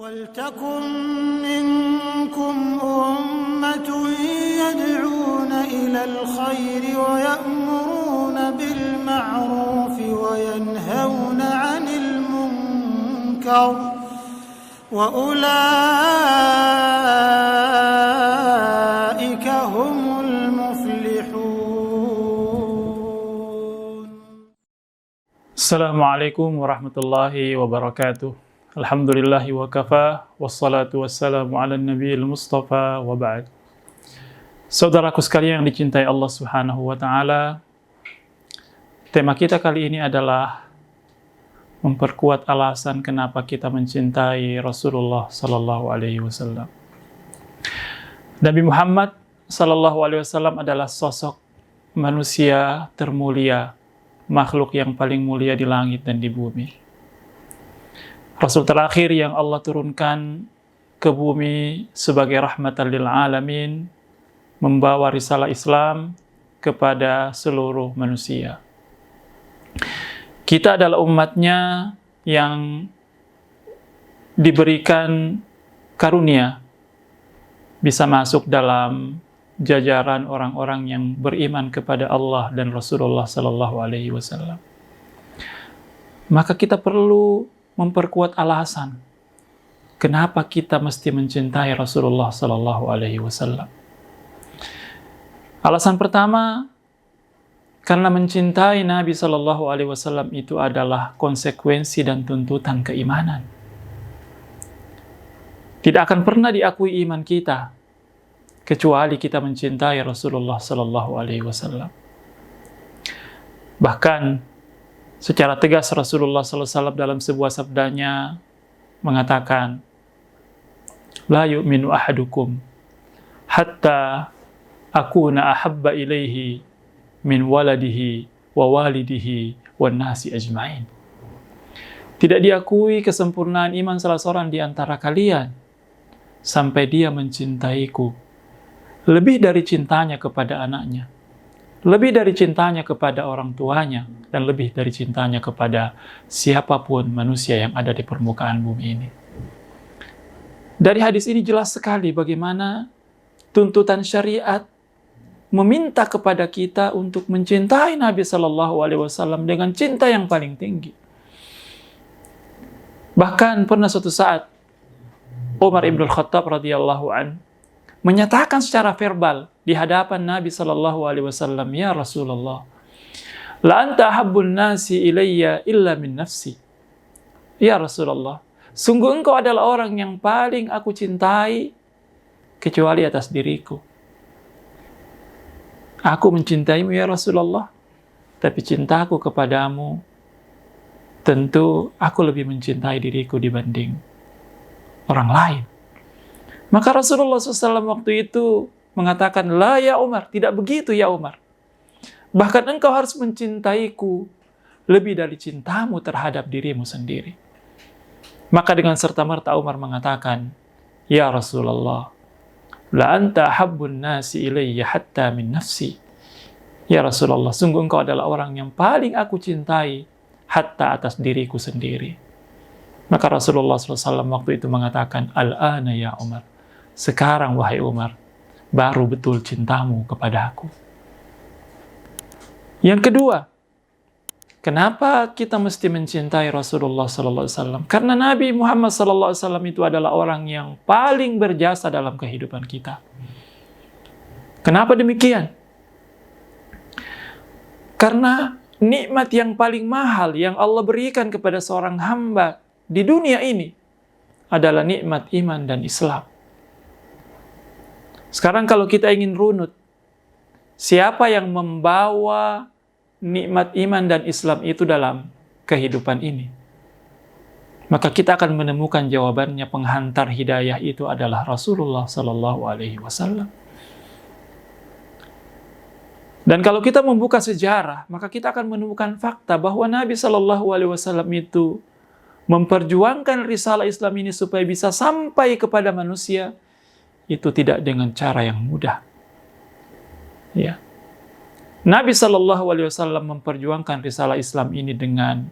وَلْتَكُنْ مِنْكُمْ أُمَّةٌ يَدْعُونَ إِلَى الْخَيْرِ وَيَأْمُرُونَ بِالْمَعْرُوفِ وَيَنْهَوْنَ عَنِ الْمُنْكَرِ وَأُولَئِكَ هُمُ الْمُفْلِحُونَ. Assalamualaikum warahmatullahi wabarakatuh. Alhamdulillahi wa kafa, wassalatu wassalamu ala nabiyil mustafa wa ba'd. Saudaraku sekalian yang dicintai Allah Subhanahu wa taala, tema kita kali ini adalah memperkuat alasan kenapa kita mencintai Rasulullah sallallahu alaihi wasallam. Nabi Muhammad sallallahu alaihi wasallam adalah sosok manusia termulia, makhluk yang paling mulia di langit dan di bumi. Rasul terakhir yang Allah turunkan ke bumi sebagai rahmatan lil alamin, membawa risalah Islam kepada seluruh manusia. Kita adalah umatnya yang diberikan karunia bisa masuk dalam jajaran orang-orang yang beriman kepada Allah dan Rasulullah sallallahu alaihi wasallam. Maka kita perlu memperkuat alasan kenapa kita mesti mencintai Rasulullah sallallahu alaihi wasallam. Alasan pertama, karena mencintai Nabi sallallahu alaihi wasallam itu adalah konsekuensi dan tuntutan keimanan. Tidak akan pernah diakui iman kita kecuali kita mencintai Rasulullah sallallahu alaihi wasallam. Bahkan secara tegas Rasulullah sallallahu alaihi wasallam dalam sebuah sabdanya mengatakan, "La yu'minu ahadukum hatta akuna ahabba ilaihi min waladihi wa walidihi wan nasi ajma'in." Tidak diakui kesempurnaan iman salah seorang di antara kalian sampai dia mencintaiku lebih dari cintanya kepada anaknya, lebih dari cintanya kepada orang tuanya, dan lebih dari cintanya kepada siapapun manusia yang ada di permukaan bumi ini. Dari hadis ini jelas sekali bagaimana tuntutan syariat meminta kepada kita untuk mencintai Nabi Sallallahu Alaihi Wasallam dengan cinta yang paling tinggi. Bahkan pernah suatu saat Umar ibn Khattab radhiyallahu an menyatakan secara verbal di hadapan Nabi sallallahu alaihi wasallam, "Ya Rasulullah, la anta habbun nasi ilayya illa min nafsi." Ya Rasulullah, sungguh engkau adalah orang yang paling aku cintai kecuali atas diriku. Aku mencintaimu ya Rasulullah, tapi cintaku kepadamu tentu aku lebih mencintai diriku dibanding orang lain. Maka Rasulullah SAW waktu itu mengatakan, "La ya Umar, tidak begitu ya Umar. Bahkan engkau harus mencintaiku lebih dari cintamu terhadap dirimu sendiri." Maka dengan serta-merta Umar mengatakan, "Ya Rasulullah, la anta habbun nasi ilayya hatta min nafsi." Ya Rasulullah, sungguh engkau adalah orang yang paling aku cintai hatta atas diriku sendiri. Maka Rasulullah SAW waktu itu mengatakan, "Al-ana ya Umar, sekarang wahai Umar, baru betul cintamu kepada aku." Yang kedua, kenapa kita mesti mencintai Rasulullah SAW? Karena Nabi Muhammad SAW itu adalah orang yang paling berjasa dalam kehidupan kita. Kenapa demikian? Karena nikmat yang paling mahal yang Allah berikan kepada seorang hamba di dunia ini adalah nikmat iman dan Islam. Sekarang kalau kita ingin runut, siapa yang membawa nikmat iman dan Islam itu dalam kehidupan ini? Maka kita akan menemukan jawabannya, penghantar hidayah itu adalah Rasulullah sallallahu alaihi wasallam. Dan kalau kita membuka sejarah, maka kita akan menemukan fakta bahwa Nabi sallallahu alaihi wasallam itu memperjuangkan risalah Islam ini supaya bisa sampai kepada manusia, itu tidak dengan cara yang mudah. Ya. Nabi sallallahu alaihi wasallam memperjuangkan risalah Islam ini dengan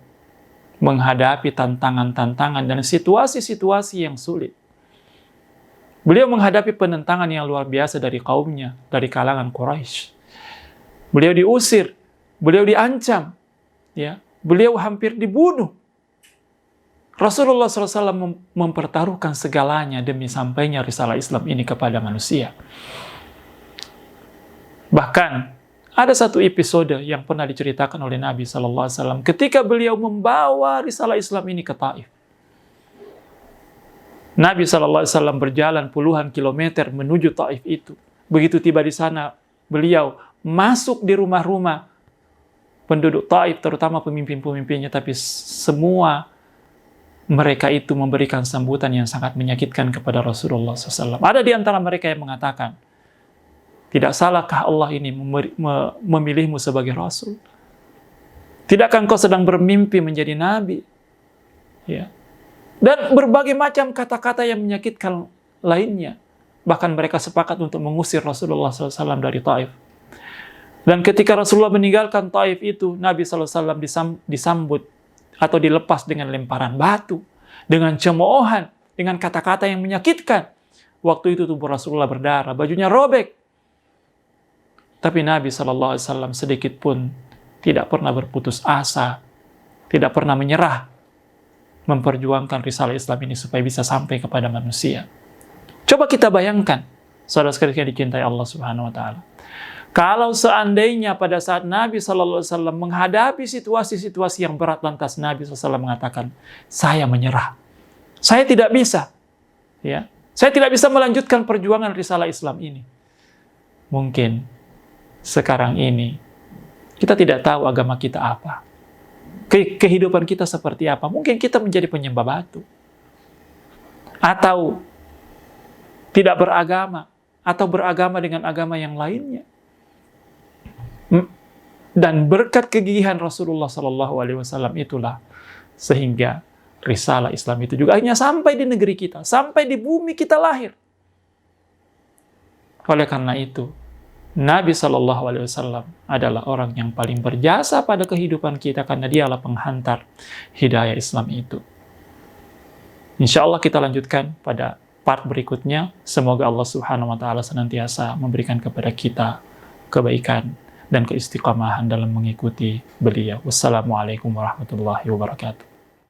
menghadapi tantangan-tantangan dan situasi-situasi yang sulit. Beliau menghadapi penentangan yang luar biasa dari kaumnya, dari kalangan Quraisy. Beliau diusir, beliau diancam, ya, beliau hampir dibunuh. Rasulullah SAW mempertaruhkan segalanya demi sampainya risalah Islam ini kepada manusia. Bahkan ada satu episode yang pernah diceritakan oleh Nabi SAW ketika beliau membawa risalah Islam ini ke Taif. Nabi SAW berjalan puluhan kilometer menuju Taif itu. Begitu tiba di sana, beliau masuk di rumah-rumah penduduk Taif, terutama pemimpin-pemimpinnya, tapi semua mereka itu memberikan sambutan yang sangat menyakitkan kepada Rasulullah SAW. Ada di antara mereka yang mengatakan, tidak salahkah Allah ini memilihmu sebagai Rasul? Tidakkah engkau sedang bermimpi menjadi Nabi? Ya. Dan berbagai macam kata-kata yang menyakitkan lainnya. Bahkan mereka sepakat untuk mengusir Rasulullah SAW dari Taif. Dan ketika Rasulullah meninggalkan Taif itu, Nabi SAW disambut atau dilepas dengan lemparan batu, dengan cemoohan, dengan kata-kata yang menyakitkan. Waktu itu tubuh Rasulullah berdarah, bajunya robek. Tapi Nabi SAW sedikit pun tidak pernah berputus asa, tidak pernah menyerah, memperjuangkan risalah Islam ini supaya bisa sampai kepada manusia. Coba kita bayangkan, saudara sekalian dicintai Allah Subhanahu wa Ta'ala. Kalau seandainya pada saat Nabi SAW menghadapi situasi-situasi yang berat, lantas Nabi SAW mengatakan, saya menyerah, saya tidak bisa, ya, saya tidak bisa melanjutkan perjuangan risalah Islam ini. Mungkin sekarang ini kita tidak tahu agama kita apa, kehidupan kita seperti apa. Mungkin kita menjadi penyembah batu, atau tidak beragama, atau beragama dengan agama yang lainnya. Dan berkat kegigihan Rasulullah SAW itulah sehingga risalah Islam itu juga akhirnya sampai di negeri kita, sampai di bumi kita lahir. Oleh karena itu, Nabi SAW adalah orang yang paling berjasa pada kehidupan kita karena dialah penghantar hidayah Islam itu. Insya Allah kita lanjutkan pada part berikutnya. Semoga Allah Subhanahu wa Ta'ala senantiasa memberikan kepada kita kebaikan dan keistiqamahan dalam mengikuti beliau. Wassalamualaikum warahmatullahi wabarakatuh.